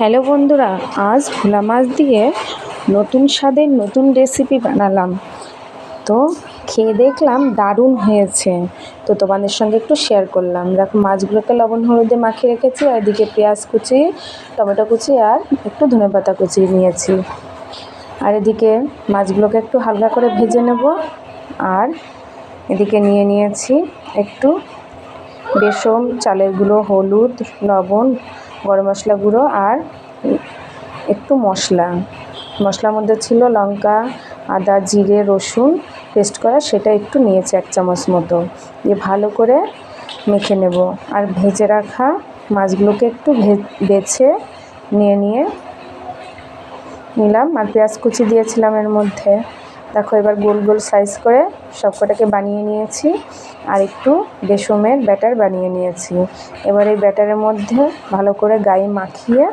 Hello বন্ধুরা, আজ ভোলা মাছ দিয়ে নতুন স্বাদের নতুন রেসিপি বানালাম। তো খেয়ে দেখলাম দারুণ হয়েছে, তো তোমাদের সঙ্গে একটু শেয়ার করলাম। দেখো, মাছগুলোকে লবণ হলুদে মাখিয়ে রেখেছি, আর এদিকে পেঁয়াজ কুচি, টমেটো কুচি আর একটু ধনেপাতা কুচি নিয়েছি। আর এদিকে মাছগুলোকে একটু হালকা করে ভেজে নেব। আর এদিকে নিয়ে নিয়েছি একটু বেসন, চালের গুঁড়ো, হলুদ, লবণ, গরম মশলা গুঁড়ো আর একটু মশলার মধ্যে ছিল লঙ্কা, আদা, জিরে, রসুন পেস্ট করা, সেটা একটু নিয়েছি 1 চামচ মতো। দিয়ে ভালো করে মেখে নেব। আর ভেজে রাখা মাছগুলোকে একটু বেছে নিলাম, আর পেঁয়াজ কুচি দিয়েছিলাম এর মধ্যে। দেখো, এবার গোল গোল সাইজ করে সবকটাকে বানিয়ে নিয়েছি, আর একটু বেসনের ব্যাটার বানিয়ে নিয়েছি। এবার এই ব্যাটারের মধ্যে ভালো করে গায়ে মাখিয়ে